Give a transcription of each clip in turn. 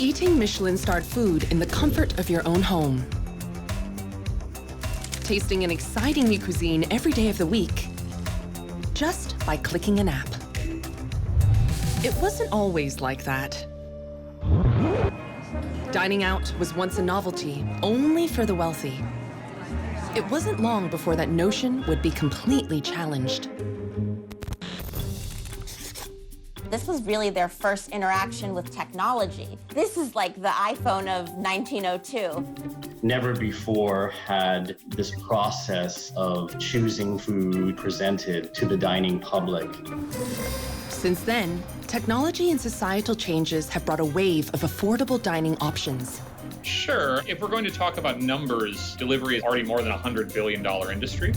Eating Michelin-starred food in the comfort of your own home. Tasting an exciting new cuisine every day of the week, just by clicking an app. It wasn't always like that. Dining out was once a novelty, only for the wealthy. It wasn't long before that notion would be completely challenged. This was really their first interaction with technology. This is like the iPhone of 1902. Never before had this process of choosing food presented to the dining public. Since then, technology and societal changes have brought a wave of affordable dining options. Sure, if we're going to talk about numbers, delivery is already more than a $100 billion industry.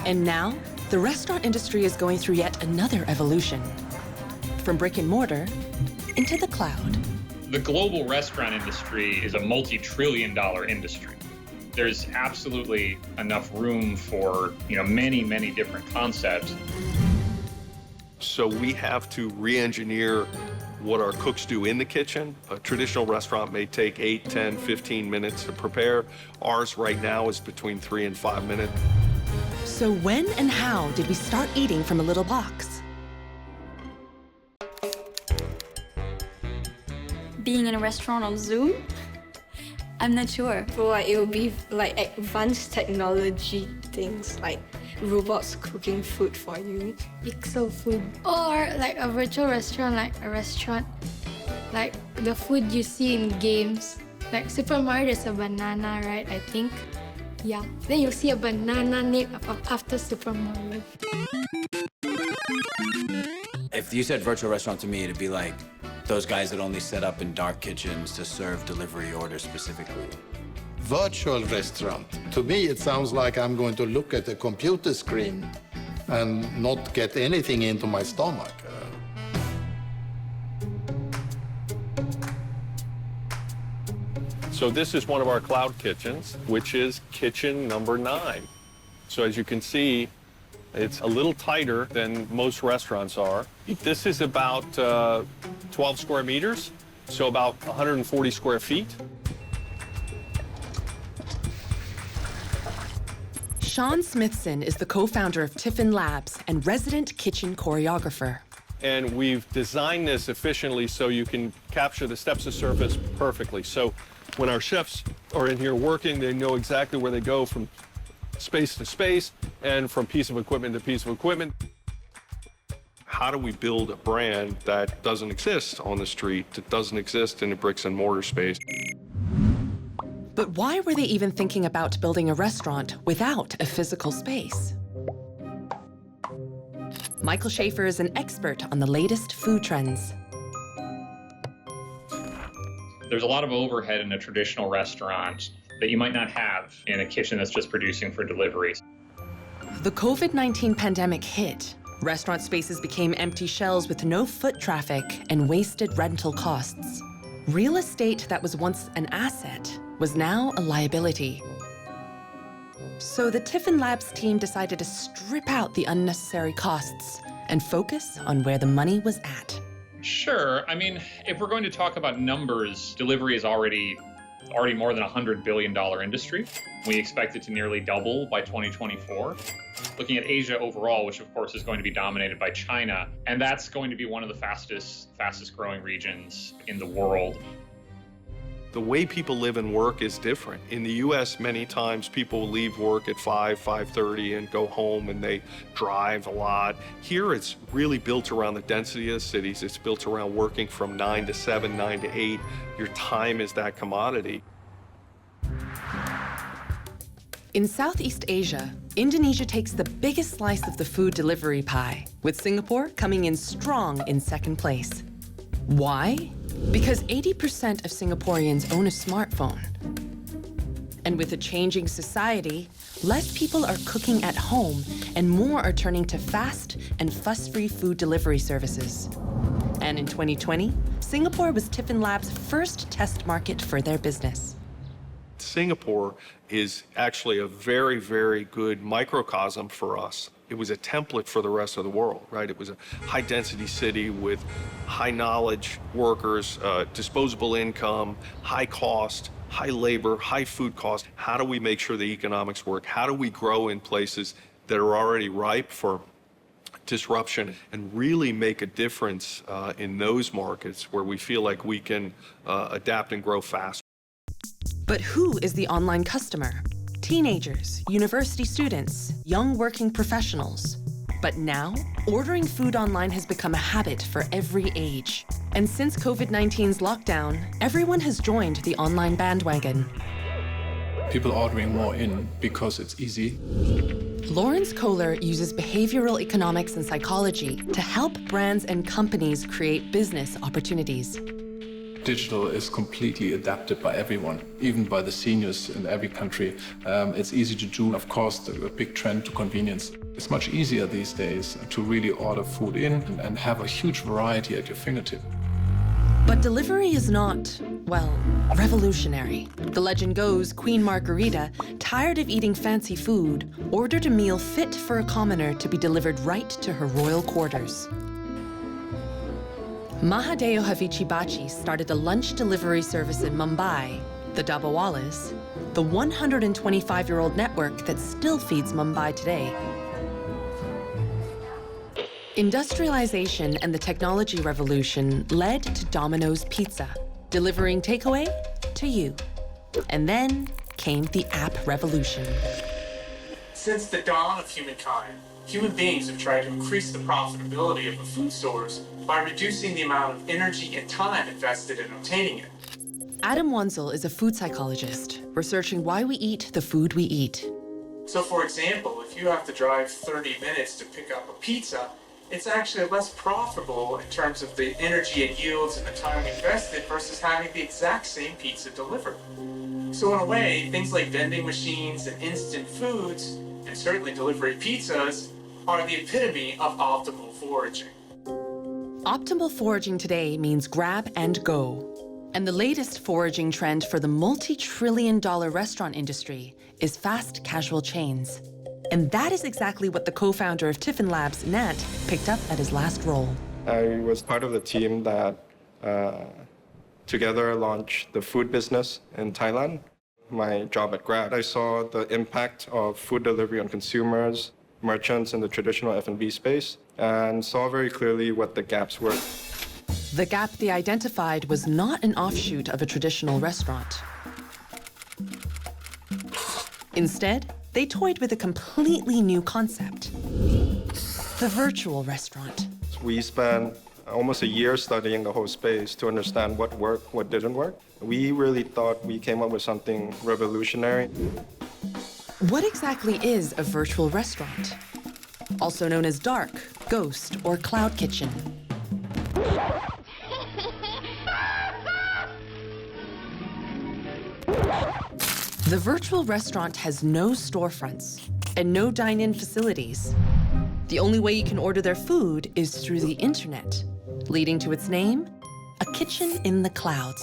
And now, the restaurant industry is going through yet another evolution. From brick and mortar into the cloud. The global restaurant industry is a multi-trillion-dollar industry. There's absolutely enough room for, many, many different concepts. So we have to re-engineer what our cooks do in the kitchen. A traditional restaurant may take 8, 10, 15 minutes to prepare. Ours right now is between 3 and 5 minutes. So when and how did we start eating from a little box? Being in a restaurant on Zoom? I'm not sure. Well, it will be like advanced technology things, like robots cooking food for you. Pixel food. Or like a virtual restaurant, like a restaurant. Like the food you see in games. Like Super Mario, there's a banana, right? I think. Yeah. Then you'll see a banana named after Super Mario. If you said virtual restaurant to me, it'd be like those guys that only set up in dark kitchens to serve delivery orders specifically. Virtual restaurant. To me, it sounds like I'm going to look at a computer screen and not get anything into my stomach. So this is one of our cloud kitchens, which is kitchen number 9. So as you can see, it's a little tighter than most restaurants are. This is about 12 square meters, so about 140 square feet. Sean Smithson is the co-founder of TiffinLabs and resident kitchen choreographer. And we've designed this efficiently so you can capture the steps of service perfectly. So when our chefs are in here working, they know exactly where they go from space to space and from piece of equipment to piece of equipment. How do we build a brand that doesn't exist on the street, that doesn't exist in the bricks and mortar space? But why were they even thinking about building a restaurant without a physical space? Michael Schaefer is an expert on the latest food trends. There's a lot of overhead in a traditional restaurant that you might not have in a kitchen that's just producing for deliveries. The COVID-19 pandemic hit. Restaurant spaces became empty shells with no foot traffic and wasted rental costs. Real estate that was once an asset was now a liability. So the TiffinLabs team decided to strip out the unnecessary costs and focus on where the money was at. Sure. I mean, if we're going to talk about numbers, delivery is already more than a $100 billion industry. We expect it to nearly double by 2024. Looking at Asia overall, which of course is going to be dominated by China, and that's going to be one of the fastest growing regions in the world. The way people live and work is different. In the US, many times people leave work at 5:30 and go home and they drive a lot. Here it's really built around the density of the cities. It's built around working from 9 to 7, 9 to 8. Your time is that commodity. In Southeast Asia, Indonesia takes the biggest slice of the food delivery pie, with Singapore coming in strong in second place. Why? Because 80% of Singaporeans own a smartphone. And with a changing society, less people are cooking at home and more are turning to fast and fuss-free food delivery services. And in 2020, Singapore was TiffinLabs' first test market for their business. Singapore is actually a very, very good microcosm for us. it was a template for the rest of the world, right? It was a high-density city with high-knowledge workers, disposable income, high cost, high labor, high food cost. How do we make sure the economics work? How do we grow in places that are already ripe for disruption and really make a difference in those markets where we feel like we can adapt and grow fast? But who is the online customer? Teenagers, university students, young working professionals. But now, ordering food online has become a habit for every age. And since COVID-19's lockdown, everyone has joined the online bandwagon. People ordering more in because it's easy. Lawrence Kohler uses behavioral economics and psychology to help brands and companies create business opportunities. Digital is completely adapted by everyone, even by the seniors in every country. It's easy to do. Of course, a big trend to convenience. It's much easier these days to really order food in and have a huge variety at your fingertip. But delivery is not, well, revolutionary. The legend goes Queen Margarita, tired of eating fancy food, ordered a meal fit for a commoner to be delivered right to her royal quarters. Mahadeo Havichibachi started a lunch delivery service in Mumbai, the Dabbawalas, the 125-year-old network that still feeds Mumbai today. Industrialization and the technology revolution led to Domino's Pizza, delivering takeaway to you. And then came the app revolution. Since the dawn of humankind, human beings have tried to increase the profitability of the food stores by reducing the amount of energy and time invested in obtaining it. Adam Wenzel is a food psychologist, researching why we eat the food we eat. So for example, if you have to drive 30 minutes to pick up a pizza, it's actually less profitable in terms of the energy it yields and the time invested versus having the exact same pizza delivered. So in a way, things like vending machines and instant foods, and certainly delivery pizzas, are the epitome of optimal foraging. Optimal foraging today means grab and go. And the latest foraging trend for the multi-trillion-dollar restaurant industry is fast casual chains. And that is exactly what the co-founder of TiffinLabs, Nat, picked up at his last role. I was part of the team that together launched the food business in Thailand. My job at Grab, I saw the impact of food delivery on consumers, merchants in the traditional F&B space, and saw very clearly what the gaps were. The gap they identified was not an offshoot of a traditional restaurant. Instead, they toyed with a completely new concept, the virtual restaurant. We spent almost a year studying the whole space to understand what worked, what didn't work. We really thought we came up with something revolutionary. What exactly is a virtual restaurant? Also known as dark, ghost, or cloud kitchen. The virtual restaurant has no storefronts and no dine-in facilities. The only way you can order their food is through the internet, leading to its name, a kitchen in the clouds.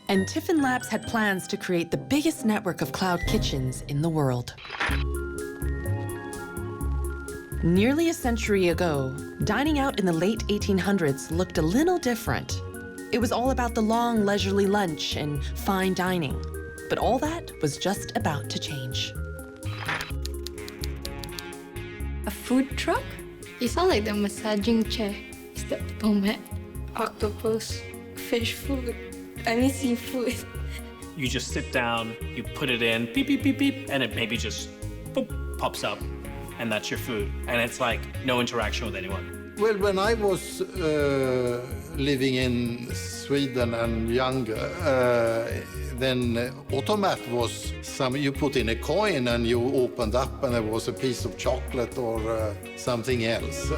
And TiffinLabs had plans to create the biggest network of cloud kitchens in the world. Nearly a century ago, dining out in the late 1800s looked a little different. It was all about the long, leisurely lunch and fine dining. But all that was just about to change. A food truck? It's not like the massaging chair. It's the Automat. Octopus, fish food, seafood. You just sit down, you put it in, beep, beep, beep, beep, and it maybe just boop, pops up. And that's your food. And it's like no interaction with anyone. Well, when I was living in Sweden and younger, then Automat was you put in a coin and you opened up and there was a piece of chocolate or something else.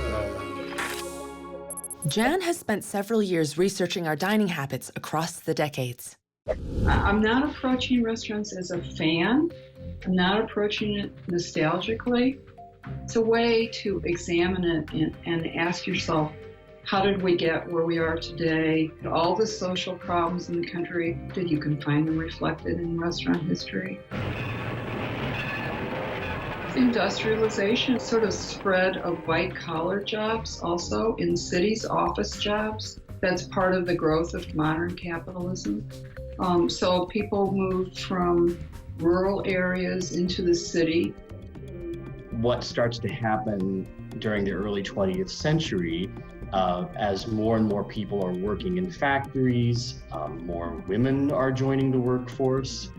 Jan has spent several years researching our dining habits across the decades. I'm not approaching restaurants as a fan. I'm not approaching it nostalgically. It's a way to examine it and ask yourself, how did we get where we are today? All the social problems in the country, did you can find them reflected in restaurant history? Industrialization, sort of spread of white-collar jobs also in cities, office jobs. That's part of the growth of modern capitalism. So people moved from rural areas into the city. What starts to happen during the early 20th century, as more and more people are working in factories, more women are joining the workforce.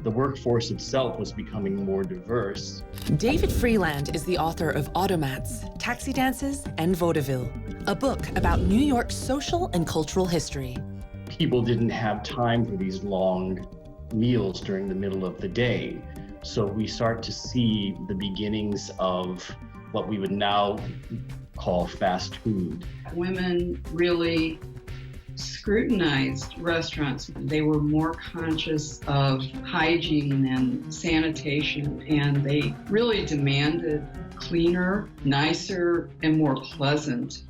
The workforce itself was becoming more diverse. David Freeland is the author of Automats, Taxi Dances, and Vaudeville, a book about New York's social and cultural history. People didn't have time for these long meals during the middle of the day. So we start to see the beginnings of what we would now call fast food. Women really scrutinized restaurants. They were more conscious of hygiene and sanitation, and they really demanded cleaner, nicer, and more pleasant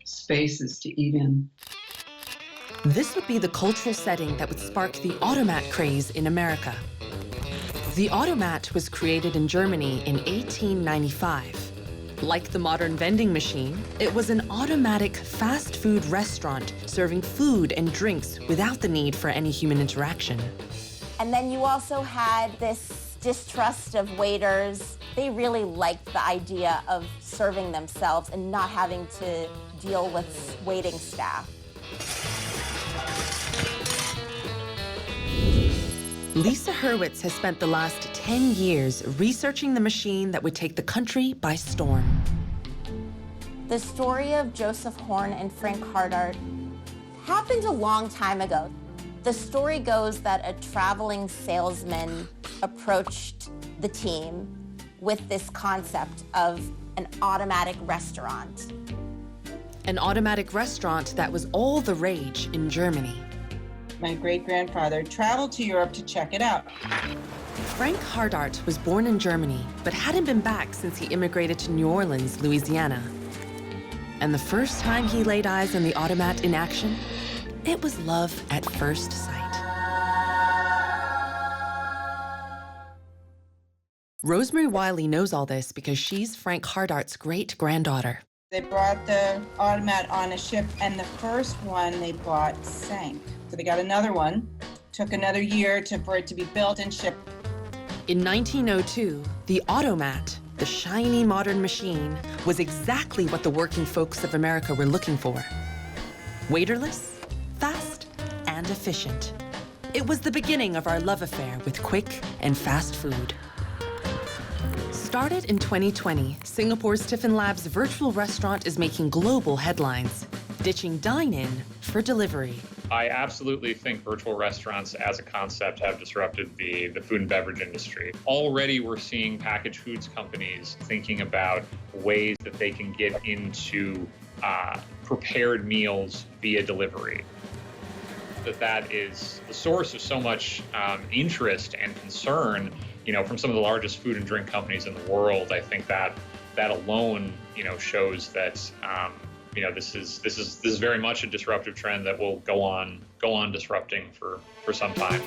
spaces to eat in. This would be the cultural setting that would spark the Automat craze in America. The Automat was created in Germany in 1895. Like the modern vending machine, it was an automatic fast food restaurant serving food and drinks without the need for any human interaction. And then you also had this distrust of waiters. They really liked the idea of serving themselves and not having to deal with waiting staff. Lisa Hurwitz has spent the last 10 years researching the machine that would take the country by storm. The story of Joseph Horn and Frank Hardart happened a long time ago. The story goes that a traveling salesman approached the team with this concept of an automatic restaurant. An automatic restaurant that was all the rage in Germany. My great-grandfather traveled to Europe to check it out. Frank Hardart was born in Germany, but hadn't been back since he immigrated to New Orleans, Louisiana. And the first time he laid eyes on the Automat in action, it was love at first sight. Rosemary Wiley knows all this because she's Frank Hardart's great-granddaughter. They brought the Automat on a ship, and the first one they bought sank. So they got another one. Took another year for it to be built and shipped. In 1902, the Automat, the shiny modern machine, was exactly what the working folks of America were looking for. Waiterless, fast, and efficient. It was the beginning of our love affair with quick and fast food. Started in 2020, Singapore's TiffinLabs virtual restaurant is making global headlines, ditching dine-in for delivery. I absolutely think virtual restaurants as a concept have disrupted the food and beverage industry. Already we're seeing packaged foods companies thinking about ways that they can get into prepared meals via delivery. That is the source of so much interest and concern, from some of the largest food and drink companies in the world. I think that alone, shows that this is very much a disruptive trend that will go on disrupting for some time.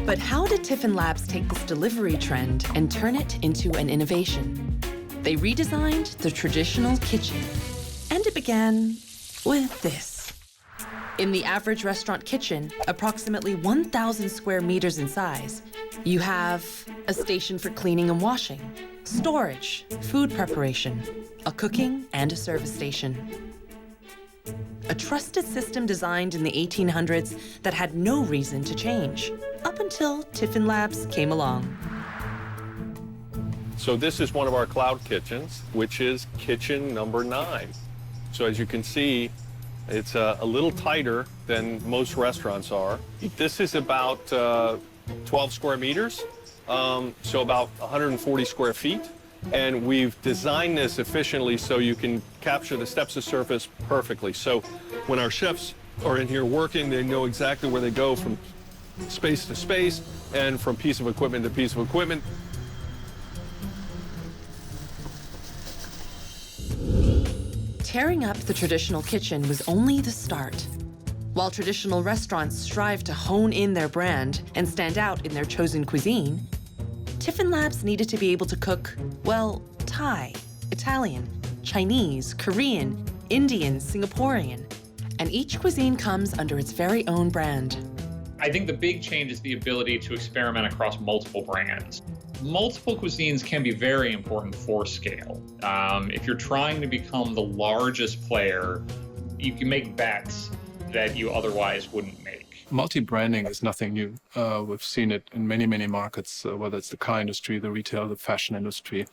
But how did TiffinLabs take this delivery trend and turn it into an innovation? They redesigned the traditional kitchen, and it began with this. In the average restaurant kitchen, approximately 1,000 square meters in size, you have a station for cleaning and washing, storage, food preparation, a cooking and a service station. A trusted system designed in the 1800s that had no reason to change, up until TiffinLabs came along. So this is one of our cloud kitchens, which is kitchen number 9. So as you can see, it's a little tighter than most restaurants are. This is about 12 square meters, so about 140 square feet. And we've designed this efficiently so you can capture the steps of surface perfectly. So when our chefs are in here working, they know exactly where they go from space to space and from piece of equipment to piece of equipment. Tearing up the traditional kitchen was only the start. While traditional restaurants strive to hone in their brand and stand out in their chosen cuisine, TiffinLabs needed to be able to cook, well, Thai, Italian, Chinese, Korean, Indian, Singaporean, and each cuisine comes under its very own brand. I think the big change is the ability to experiment across multiple brands. Multiple cuisines can be very important for scale. If you're trying to become the largest player, you can make bets that you otherwise wouldn't make. Multi-branding is nothing new. We've seen it in many, many markets, whether it's the car industry, the retail, the fashion industry.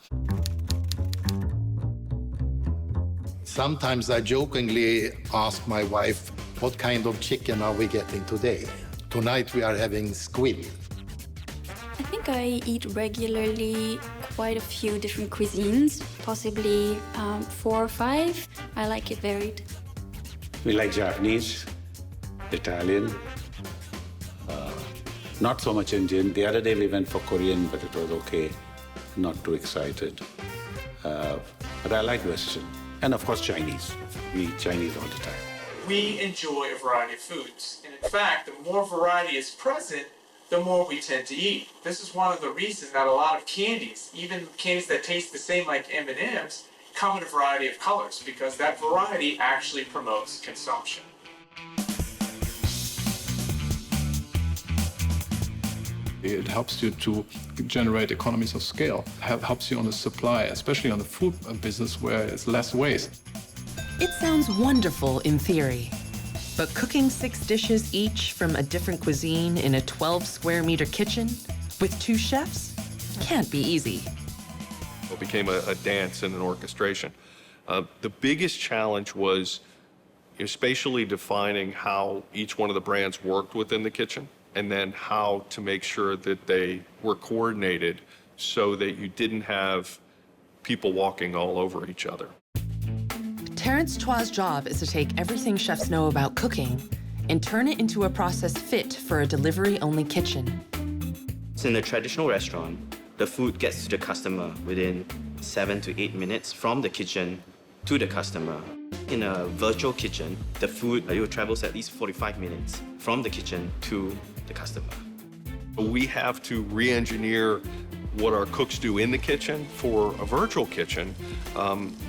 Sometimes I jokingly ask my wife, what kind of chicken are we getting today? Tonight we are having squid. I think I eat regularly quite a few different cuisines, possibly 4 or 5. I like it varied. We like Japanese, Italian, not so much Indian. The other day we went for Korean, but it was okay, not too excited. But I like Western. And of course Chinese. We eat Chinese all the time. We enjoy a variety of foods. And in fact, the more variety is present, the more we tend to eat. This is one of the reasons that a lot of candies, even candies that taste the same like M&Ms, come in a variety of colors, because that variety actually promotes consumption. It helps you to generate economies of scale. Helps you on the supply, especially on the food business where it's less waste. It sounds wonderful in theory, but cooking 6 dishes each from a different cuisine in a 12-square-meter kitchen with 2 chefs can't be easy. It became a dance and an orchestration. The biggest challenge was spatially defining how each one of the brands worked within the kitchen, and then how to make sure that they were coordinated so that you didn't have people walking all over each other. Terrence Chua's job is to take everything chefs know about cooking and turn it into a process fit for a delivery-only kitchen. So in a traditional restaurant, the food gets to the customer within 7 to 8 minutes from the kitchen to the customer. In a virtual kitchen, the food travels at least 45 minutes from the kitchen to the customer. We have to re-engineer what our cooks do in the kitchen. For a virtual kitchen,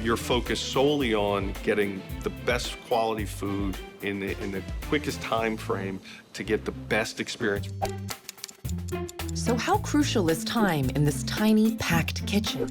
you're focused solely on getting the best quality food in the quickest time frame to get the best experience. So how crucial is time in this tiny, packed kitchen?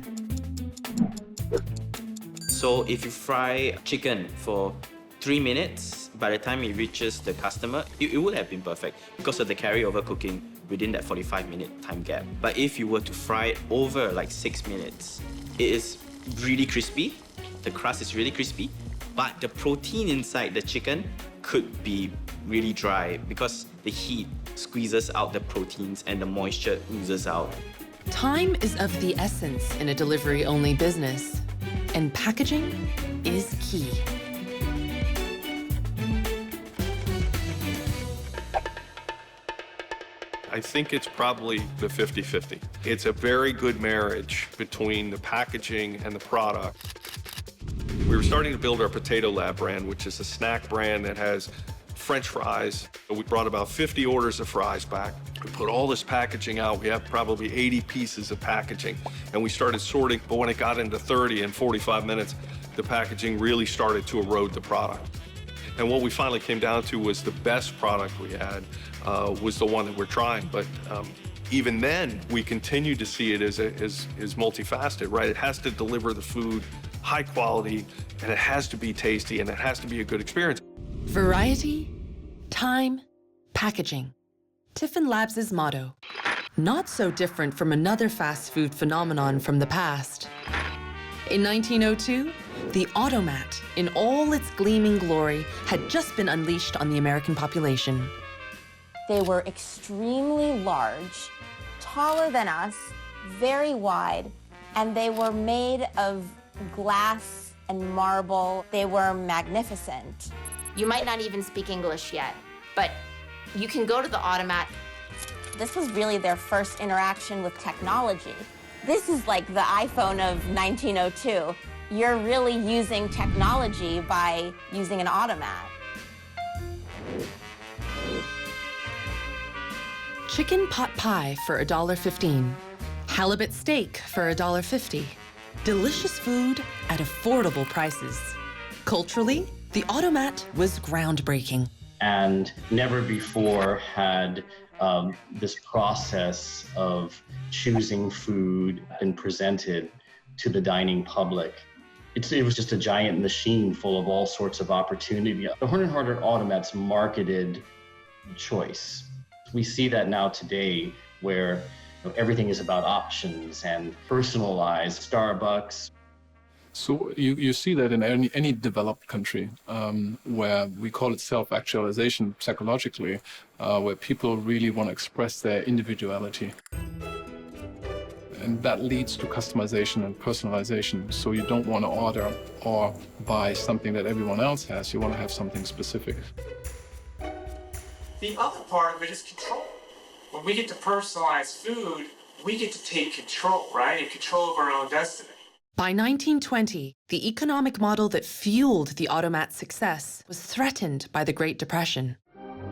So if you fry chicken for 3 minutes, by the time it reaches the customer, it would have been perfect because of the carryover cooking within that 45-minute time gap. But if you were to fry it over like 6 minutes, it is really crispy, the crust is really crispy, but the protein inside the chicken could be really dry because the heat squeezes out the proteins and the moisture oozes out. Time is of the essence in a delivery-only business, and packaging is key. I think it's probably the 50-50. It's a very good marriage between the packaging and the product. We were starting to build our Potato Lab brand, which is a snack brand that has French fries. We brought about 50 orders of fries back. We put all this packaging out. We have probably 80 pieces of packaging, and we started sorting. But when it got into 30 and 45 minutes, the packaging really started to erode the product. And what we finally came down to was the best product we had was the one that we're trying. But even then, we continue to see it as multifaceted, right? It has to deliver the food high quality, and it has to be tasty, and it has to be a good experience. Variety, time, packaging. TiffinLabs' motto. Not so different from another fast food phenomenon from the past. In 1902, the Automat, in all its gleaming glory, had just been unleashed on the American population. They were extremely large, taller than us, very wide, and they were made of glass and marble. They were magnificent. You might not even speak English yet, but you can go to the Automat. This was really their first interaction with technology. This is like the iPhone of 1902. You're really using technology by using an Automat. Chicken pot pie for $1.15. Halibut steak for $1.50. Delicious food at affordable prices. Culturally, the Automat was groundbreaking. And never before had this process of choosing food been presented to the dining public. It was just a giant machine full of all sorts of opportunity. The Horn & Hardart Automat's marketed choice. We see that now today where everything is about options and personalized. Starbucks. So you see that in any developed country where we call it self-actualization psychologically, where people really want to express their individuality. And that leads to customization and personalization. So you don't want to order or buy something that everyone else has. You want to have something specific. The other part of it is control. When we get to personalize food, we get to take control, right? And control of our own destiny. By 1920, the economic model that fueled the Automat's success was threatened by the Great Depression.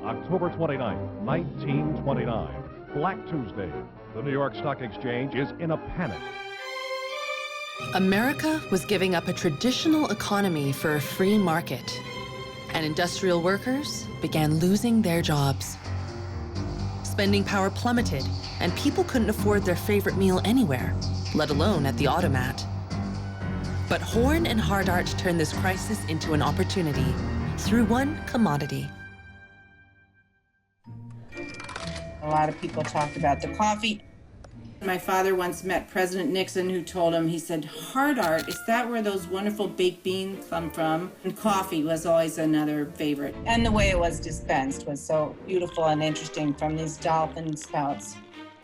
October 29, 1929, Black Tuesday. The New York Stock Exchange is in a panic. America was giving up a traditional economy for a free market, and industrial workers began losing their jobs. Spending power plummeted, and people couldn't afford their favorite meal anywhere, let alone at the Automat. But Horn and Hardart turned this crisis into an opportunity through one commodity. A lot of people talked about the coffee. My father once met President Nixon, who told him, he said, Hardart, is that where those wonderful baked beans come from? And coffee was always another favorite. And the way it was dispensed was so beautiful and interesting from these dolphin spouts.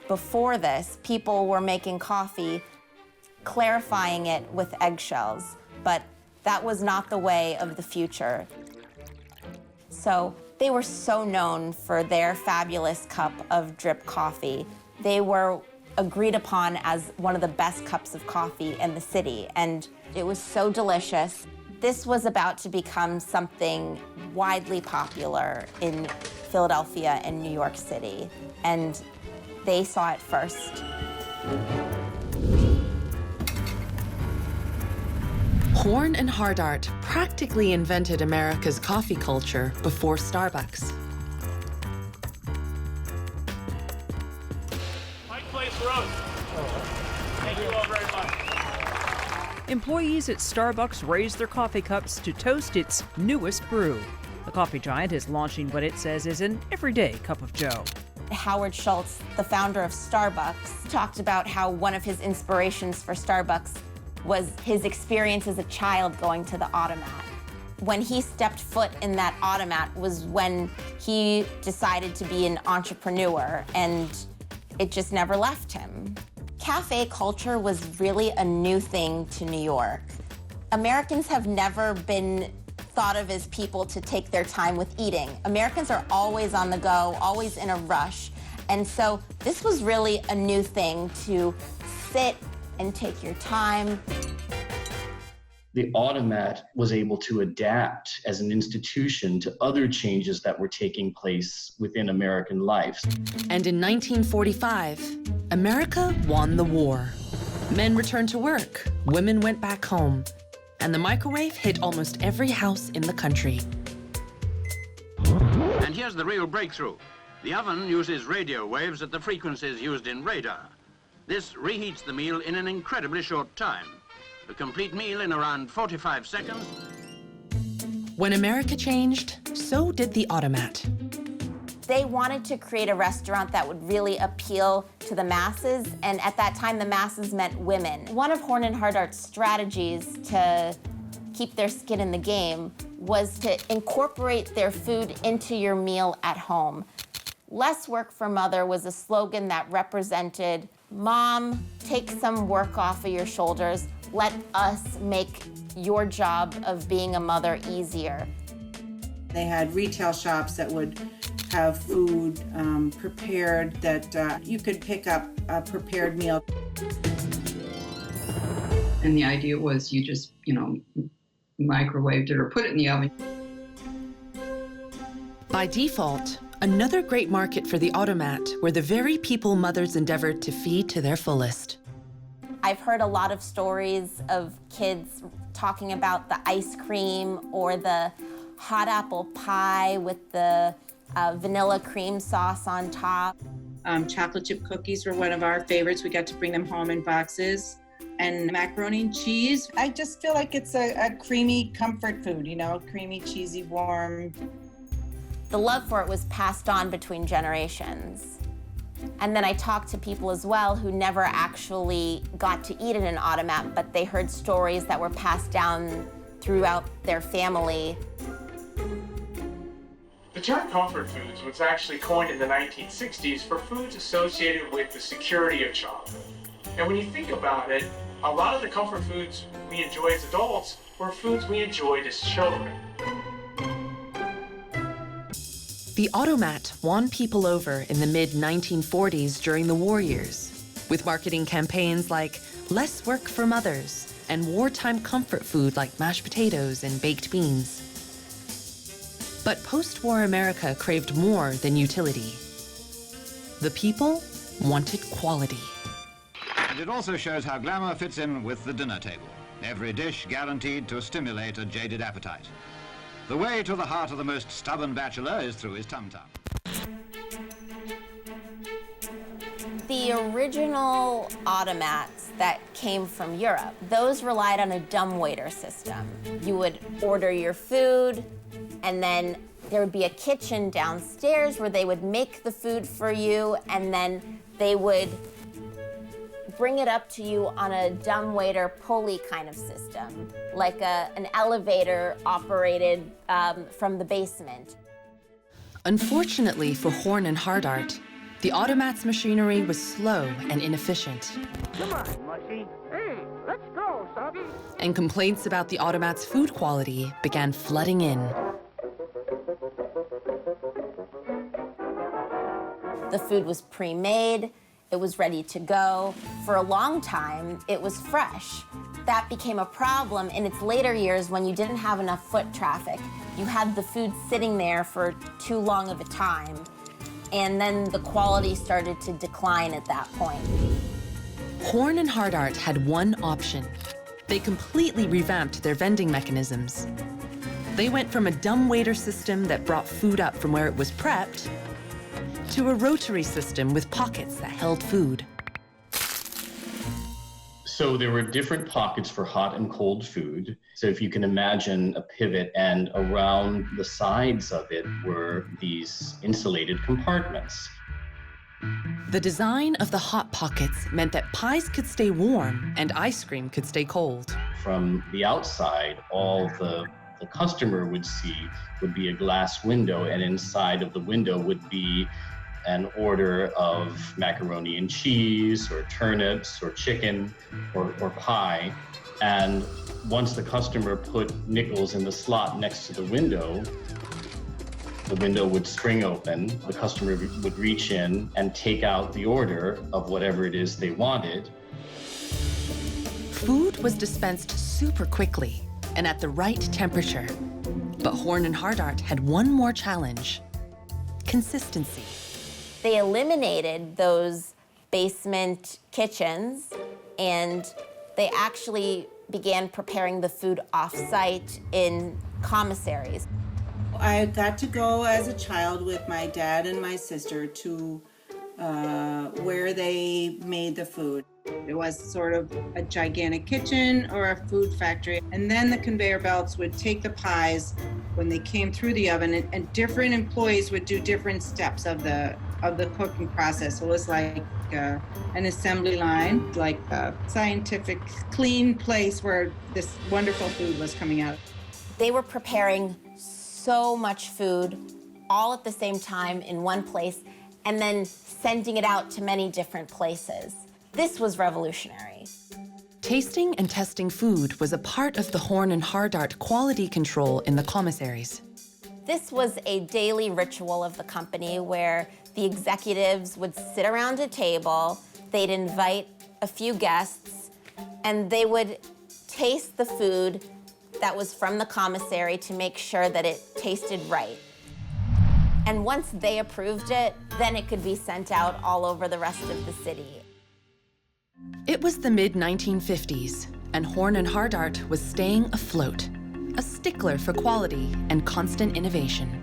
Before this, people were making coffee, clarifying it with eggshells, but that was not the way of the future. So they were so known for their fabulous cup of drip coffee. They were agreed upon as one of the best cups of coffee in the city, and it was so delicious. This was about to become something widely popular in Philadelphia and New York City, and they saw it first. Quorn and Hardart practically invented America's coffee culture before Starbucks. Thank you all very much. Employees at Starbucks raised their coffee cups to toast its newest brew. The coffee giant is launching what it says is an everyday cup of joe. Howard Schultz, the founder of Starbucks, talked about how one of his inspirations for Starbucks was his experience as a child going to the Automat. When he stepped foot in that Automat was when he decided to be an entrepreneur, and it just never left him. Cafe culture was really a new thing to New York. Americans have never been thought of as people to take their time with eating. Americans are always on the go, always in a rush. And so this was really a new thing to sit and take your time. The Automat was able to adapt as an institution to other changes that were taking place within American life. And in 1945, America won the war. Men returned to work, women went back home, and the microwave hit almost every house in the country. And here's the real breakthrough. The oven uses radio waves at the frequencies used in radar. This reheats the meal in an incredibly short time. A complete meal in around 45 seconds. When America changed, so did the Automat. They wanted to create a restaurant that would really appeal to the masses, and at that time, the masses meant women. One of Horn and Hardart's strategies to keep their skin in the game was to incorporate their food into your meal at home. Less work for mother was a slogan that represented, Mom, take some work off of your shoulders. Let us make your job of being a mother easier. They had retail shops that would have food prepared that you could pick up a prepared meal. And the idea was you just, microwaved it or put it in the oven. By default, Another great market for the Automat were the very people mothers endeavored to feed to their fullest. I've heard a lot of stories of kids talking about the ice cream or the hot apple pie with the vanilla cream sauce on top. Chocolate chip cookies were one of our favorites. We got to bring them home in boxes. And macaroni and cheese. I just feel like it's a creamy comfort food, you know, creamy, cheesy, warm. The love for it was passed on between generations. And then I talked to people as well who never actually got to eat in an Automat, but they heard stories that were passed down throughout their family. The term comfort foods was actually coined in the 1960s for foods associated with the security of childhood. And when you think about it, a lot of the comfort foods we enjoy as adults were foods we enjoyed as children. The Automat won people over in the mid-1940s during the war years, with marketing campaigns like less work for mothers and wartime comfort food like mashed potatoes and baked beans. But post-war America craved more than utility. The people wanted quality. And it also shows how glamour fits in with the dinner table. Every dish guaranteed to stimulate a jaded appetite. The way to the heart of the most stubborn bachelor is through his tum-tum. The original Automats that came from Europe, those relied on a dumbwaiter system. You would order your food, and then there would be a kitchen downstairs where they would make the food for you, and then they would bring it up to you on a dumbwaiter pulley kind of system, like an elevator operated from the basement. Unfortunately for Horn and Hardart, the Automat's machinery was slow and inefficient. Come on, Mushy. Hey, let's go, Sobby. And complaints about the Automat's food quality began flooding in. The food was pre-made. It was ready to go. For a long time, it was fresh. That became a problem in its later years when you didn't have enough foot traffic. You had the food sitting there for too long of a time, and then the quality started to decline at that point. Horn and Hardart had one option. They completely revamped their vending mechanisms. They went from a dumbwaiter system that brought food up from where it was prepped to a rotary system with pockets that held food. So there were different pockets for hot and cold food. So if you can imagine a pivot, and around the sides of it were these insulated compartments. The design of the hot pockets meant that pies could stay warm and ice cream could stay cold. From the outside, all the customer would see would be a glass window, and inside of the window would be an order of macaroni and cheese or turnips or chicken or pie. And once the customer put nickels in the slot next to the window would spring open, the customer would reach in and take out the order of whatever it is they wanted. Food was dispensed super quickly and at the right temperature. But Horn and Hardart had one more challenge: consistency. They eliminated those basement kitchens, and they actually began preparing the food off-site in commissaries. I got to go as a child with my dad and my sister to where they made the food. It was sort of a gigantic kitchen or a food factory. And then the conveyor belts would take the pies when they came through the oven, and different employees would do different steps of the cooking process. So it was like an assembly line, like a scientific, clean place where this wonderful food was coming out. They were preparing so much food all at the same time in one place, and then sending it out to many different places. This was revolutionary. Tasting and testing food was a part of the Horn and Hardart quality control in the commissaries. This was a daily ritual of the company where the executives would sit around a table, they'd invite a few guests, and they would taste the food that was from the commissary to make sure that it tasted right. And once they approved it, then it could be sent out all over the rest of the city. It was the mid-1950s, and Horn and Hardart was staying afloat, a stickler for quality and constant innovation.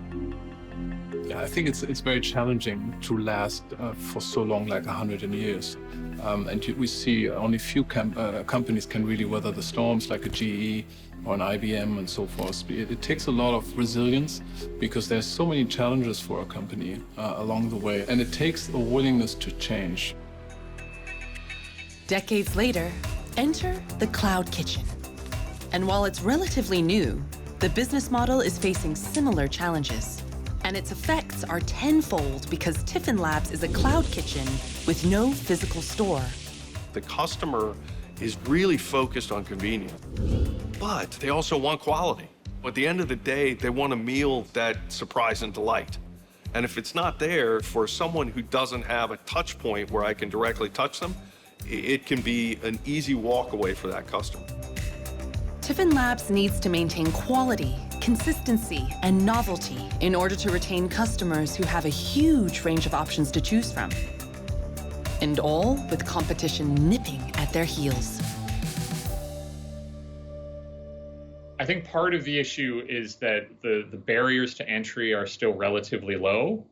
Yeah, I think it's very challenging to last for so long, like 100 years. And we see only few companies can really weather the storms, like a GE or an IBM and so forth. It takes a lot of resilience because there's so many challenges for a company along the way, and it takes a willingness to change. Decades later, enter the cloud kitchen. And while it's relatively new, the business model is facing similar challenges. And its effects are tenfold because TiffinLabs is a cloud kitchen with no physical store. The customer is really focused on convenience, but they also want quality. At the end of the day, they want a meal that surprise and delight. And if it's not there, for someone who doesn't have a touch point where I can directly touch them, it can be an easy walk away for that customer. TiffinLabs needs to maintain quality, consistency, and novelty in order to retain customers who have a huge range of options to choose from. And all with competition nipping at their heels. I think part of the issue is that the barriers to entry are still relatively low.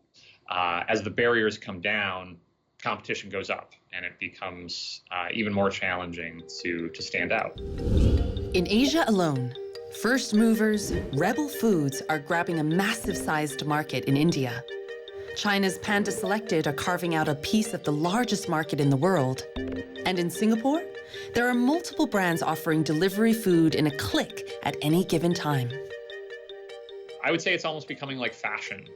As the barriers come down, competition goes up, and it becomes even more challenging to stand out. In Asia alone, first movers, Rebel Foods, are grabbing a massive-sized market in India. China's Panda Selected are carving out a piece of the largest market in the world. And in Singapore, there are multiple brands offering delivery food in a click at any given time. I would say it's almost becoming like fashion.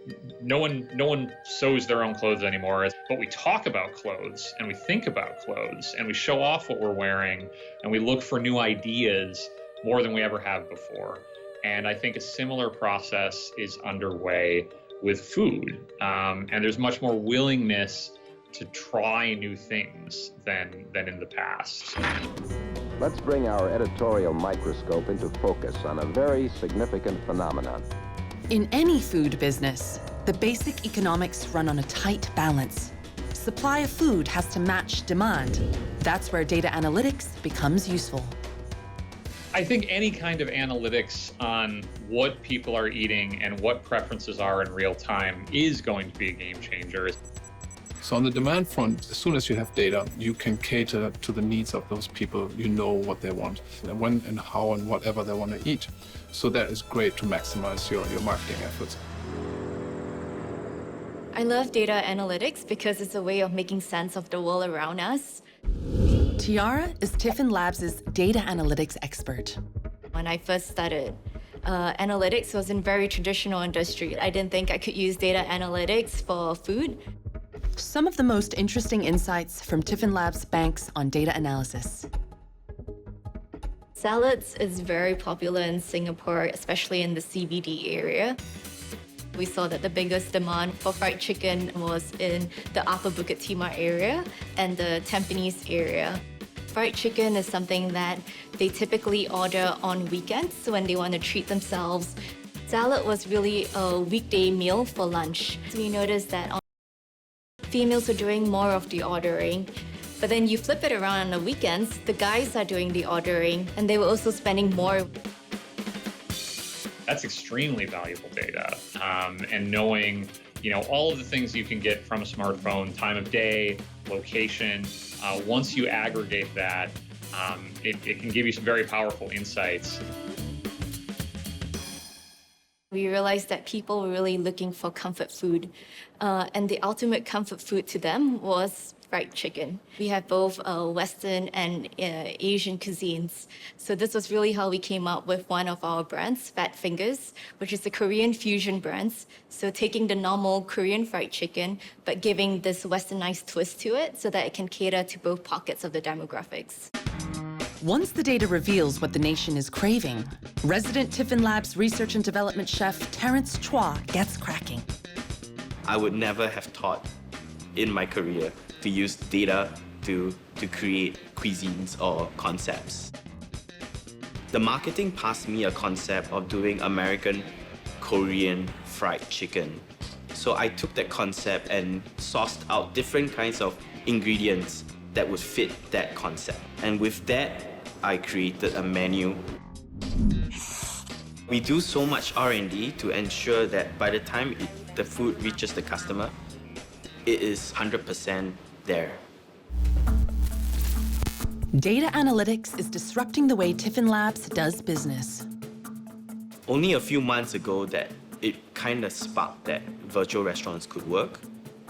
No one sews their own clothes anymore, but we talk about clothes and we think about clothes and we show off what we're wearing and we look for new ideas more than we ever have before. And I think a similar process is underway with food. And there's much more willingness to try new things than in the past. Let's bring our editorial microscope into focus on a very significant phenomenon. In any food business, the basic economics run on a tight balance. Supply of food has to match demand. That's where data analytics becomes useful. I think any kind of analytics on what people are eating and what preferences are in real time is going to be a game changer. So on the demand front, as soon as you have data, you can cater to the needs of those people. You know what they want, and when and how and whatever they want to eat. So that is great to maximize your marketing efforts. I love data analytics because it's a way of making sense of the world around us. Tiara is TiffinLabs' data analytics expert. When I first started, analytics was in very traditional industry. I didn't think I could use data analytics for food. Some of the most interesting insights from TiffinLabs banks on data analysis. Salads is very popular in Singapore, especially in the CBD area. We saw that the biggest demand for fried chicken was in the Upper Bukit Timah area and the Tampines area. Fried chicken is something that they typically order on weekends when they want to treat themselves. Salad was really a weekday meal for lunch. So we noticed that females are doing more of the ordering. But then you flip it around on the weekends, the guys are doing the ordering, and they were also spending more. That's extremely valuable data. And knowing, all of the things you can get from a smartphone, time of day, location, once you aggregate that, it can give you some very powerful insights. We realized that people were really looking for comfort food, and the ultimate comfort food to them was fried chicken. We have both Western and Asian cuisines. So this was really how we came up with one of our brands, Fat Fingers, which is the Korean fusion brands. So taking the normal Korean fried chicken, but giving this Westernized twist to it so that it can cater to both pockets of the demographics. Once the data reveals what the nation is craving, resident TiffinLabs research and development chef Terrence Chua gets cracking. I would never have thought in my career to use data to create cuisines or concepts. The marketing passed me a concept of doing American Korean fried chicken. So I took that concept and sourced out different kinds of ingredients that would fit that concept. And with that, I created a menu. We do so much R&D to ensure that by the time the food reaches the customer, it is 100% there. Data analytics is disrupting the way TiffinLabs does business. Only a few months ago that it kind of sparked that virtual restaurants could work,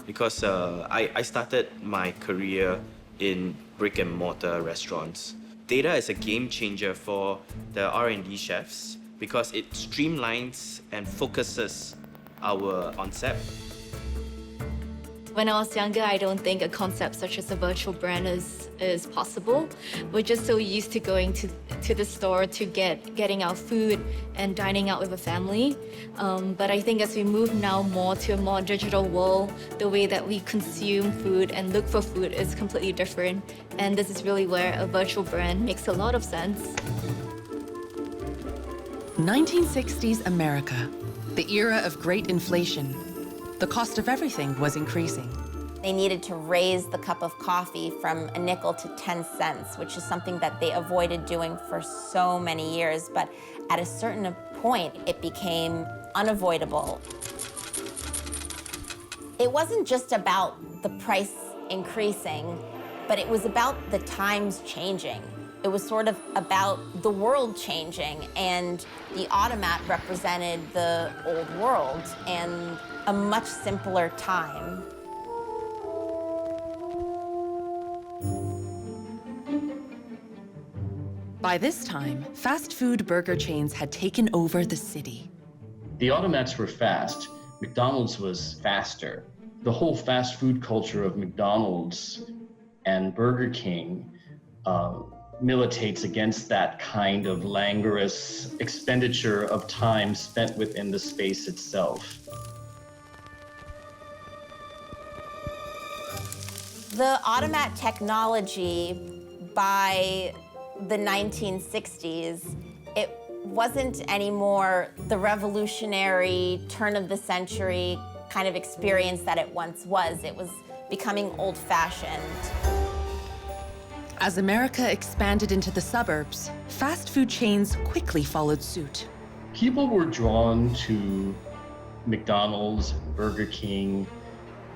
because I started my career in brick and mortar restaurants. Data is a game changer for the R&D chefs because it streamlines and focuses our concept. When I was younger, I don't think a concept such as a virtual brand is possible. We're just so used to going to the store to getting our food and dining out with a family. But I think as we move now more to a more digital world, the way that we consume food and look for food is completely different. And this is really where a virtual brand makes a lot of sense. 1960s America, the era of great inflation. The cost of everything was increasing. They needed to raise the cup of coffee from a nickel to 10 cents, which is something that they avoided doing for so many years. But at a certain point, it became unavoidable. It wasn't just about the price increasing, but it was about the times changing. It was sort of about the world changing, and the Automat represented the old world and a much simpler time. By this time, fast food burger chains had taken over the city. The Automats were fast. McDonald's was faster. The whole fast food culture of McDonald's and Burger King militates against that kind of languorous expenditure of time spent within the space itself. The Automat technology, by the 1960s, it wasn't anymore the revolutionary turn of the century kind of experience that it once was. It was becoming old-fashioned. As America expanded into the suburbs, fast food chains quickly followed suit. People were drawn to McDonald's and Burger King,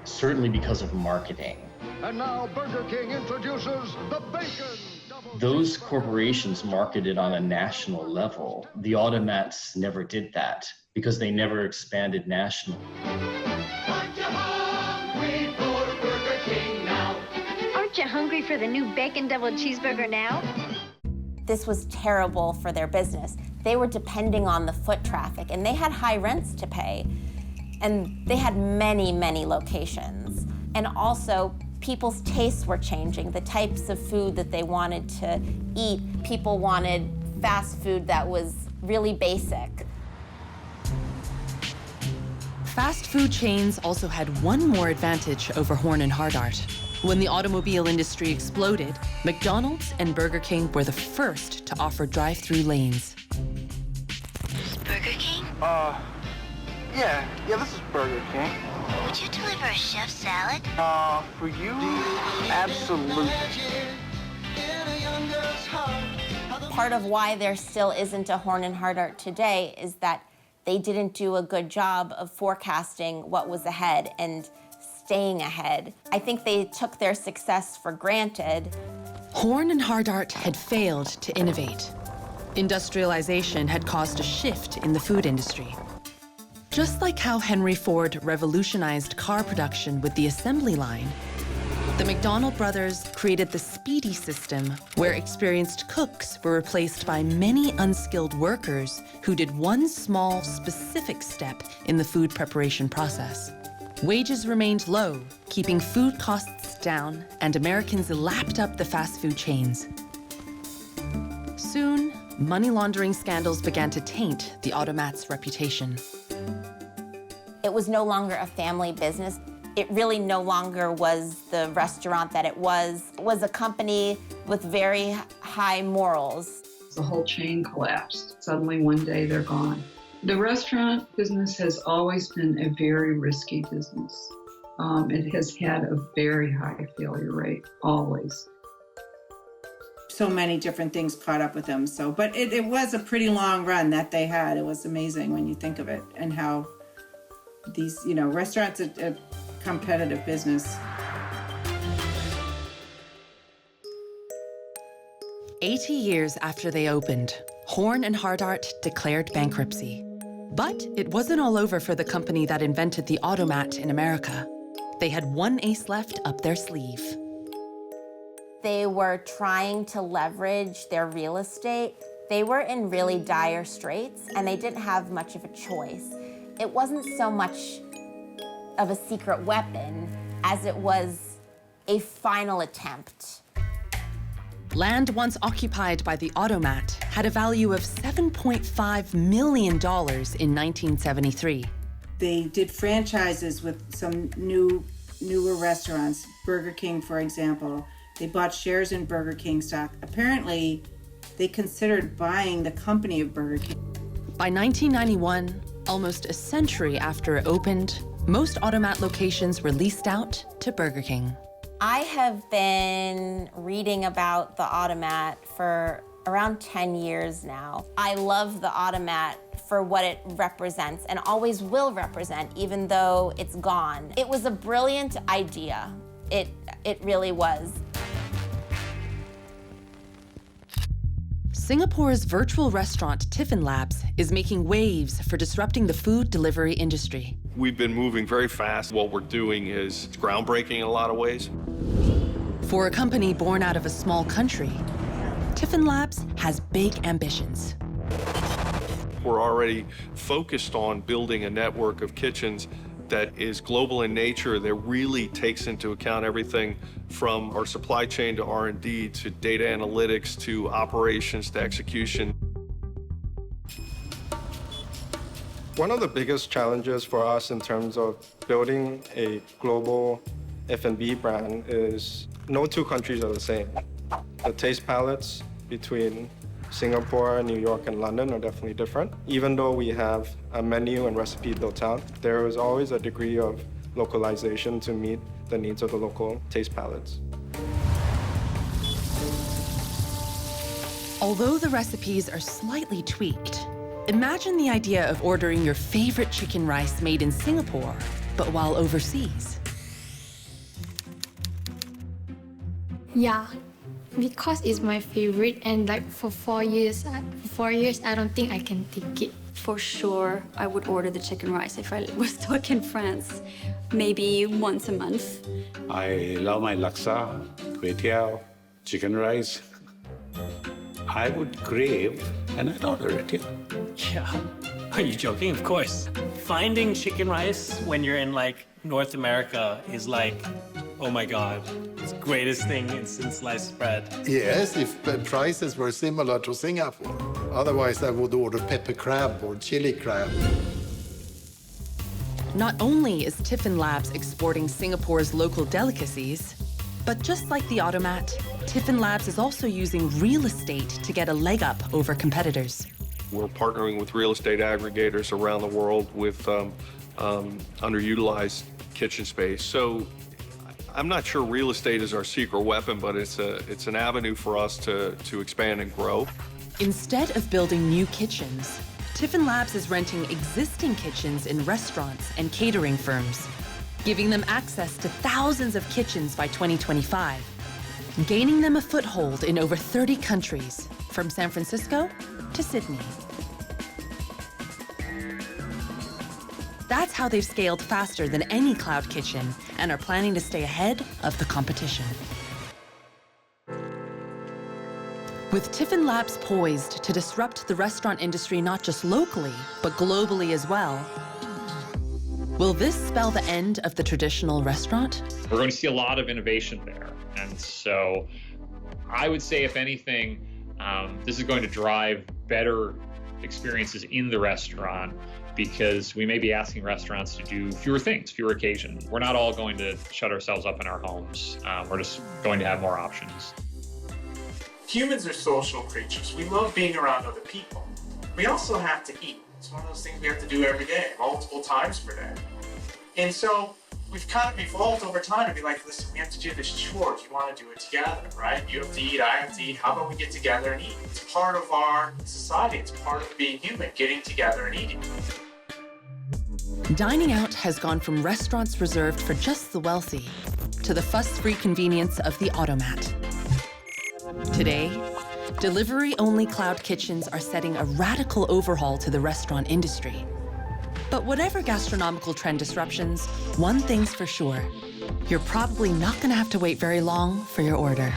certainly because of marketing. And now Burger King introduces the bacon. Those corporations marketed on a national level. The Automats never did that because they never expanded nationally. Aren't you hungry for Burger King now? Aren't you hungry for the new bacon double cheeseburger now? This was terrible for their business. They were depending on the foot traffic, and they had high rents to pay. And they had many, many locations. And also, people's tastes were changing, the types of food that they wanted to eat. People wanted fast food that was really basic. Fast food chains also had one more advantage over Horn and Hardart. When the automobile industry exploded, McDonald's and Burger King were the first to offer drive-through lanes. Burger King? Yeah, this is Burger King. Would you deliver a chef salad? For you? Absolutely. Part of why there still isn't a Horn and Hardart today is that they didn't do a good job of forecasting what was ahead and staying ahead. I think they took their success for granted. Horn and Hardart had failed to innovate. Industrialization had caused a shift in the food industry. Just like how Henry Ford revolutionized car production with the assembly line, the McDonald brothers created the Speedy system, where experienced cooks were replaced by many unskilled workers who did one small, specific step in the food preparation process. Wages remained low, keeping food costs down, and Americans lapped up the fast food chains. Soon, money laundering scandals began to taint the Automat's reputation. It was no longer a family business. It really no longer was the restaurant that it was. It was a company with very high morals. The whole chain collapsed. Suddenly one day they're gone. The restaurant business has always been a very risky business. It has had a very high failure rate, always. So many different things caught up with them. But it was a pretty long run that they had. It was amazing when you think of it and how these, restaurants are a competitive business. 80 years after they opened, Horn and Hardart declared bankruptcy. But it wasn't all over for the company that invented the Automat in America. They had one ace left up their sleeve. They were trying to leverage their real estate. They were in really dire straits, and they didn't have much of a choice. It wasn't so much of a secret weapon as it was a final attempt. Land once occupied by the Automat had a value of $7.5 million in 1973. They did franchises with some newer restaurants, Burger King, for example. They bought shares in Burger King stock. Apparently, they considered buying the company of Burger King. By 1991, almost a century after it opened, most Automat locations were leased out to Burger King. I have been reading about the Automat for around 10 years now. I love the Automat for what it represents and always will represent, even though it's gone. It was a brilliant idea. It really was. Singapore's virtual restaurant TiffinLabs is making waves for disrupting the food delivery industry. We've been moving very fast. What we're doing is groundbreaking in a lot of ways. For a company born out of a small country, TiffinLabs has big ambitions. We're already focused on building a network of kitchens that is global in nature, that really takes into account everything from our supply chain to R&D to data analytics to operations to execution. One of the biggest challenges for us in terms of building a global F&B brand is no two countries are the same. The taste palettes between Singapore, New York, and London are definitely different. Even though we have a menu and recipe built out, there is always a degree of localization to meet the needs of the local taste palettes. Although the recipes are slightly tweaked, imagine the idea of ordering your favorite chicken rice made in Singapore, but while overseas. Yeah, because it's my favorite, and like for 4 years, I don't think I can take it. For sure, I would order the chicken rice if I was stuck in France, maybe once a month. I love my laksa, kway teow, chicken rice. I would crave and I'd order it, yeah. Yeah, are you joking? Of course. Finding chicken rice when you're in like North America is like, oh my God, it's the greatest thing since sliced bread. Yes, if the prices were similar to Singapore. Otherwise, I would order pepper crab or chili crab. Not only is TiffinLabs exporting Singapore's local delicacies, but just like the Automat, TiffinLabs is also using real estate to get a leg up over competitors. We're partnering with real estate aggregators around the world with underutilized kitchen space. So I'm not sure real estate is our secret weapon, but it's an avenue for us to expand and grow. Instead of building new kitchens, TiffinLabs is renting existing kitchens in restaurants and catering firms, giving them access to thousands of kitchens by 2025, gaining them a foothold in over 30 countries, from San Francisco to Sydney. That's how they've scaled faster than any cloud kitchen and are planning to stay ahead of the competition. With TiffinLabs poised to disrupt the restaurant industry not just locally, but globally as well, will this spell the end of the traditional restaurant? We're going to see a lot of innovation there. And so I would say, if anything, this is going to drive better experiences in the restaurant, because we may be asking restaurants to do fewer things, fewer occasions. We're not all going to shut ourselves up in our homes. We're just going to have more options. Humans are social creatures. We love being around other people. We also have to eat. It's one of those things we have to do every day, multiple times per day. And so we've kind of evolved over time to be like, listen, we have to do this chore if you want to do it together, right? You have to eat, I have to eat. How about we get together and eat? It's part of our society. It's part of being human, getting together and eating. Dining out has gone from restaurants reserved for just the wealthy to the fuss-free convenience of the Automat. Today, delivery-only cloud kitchens are setting a radical overhaul to the restaurant industry. But whatever gastronomical trend disruptions, one thing's for sure, you're probably not going to have to wait very long for your order.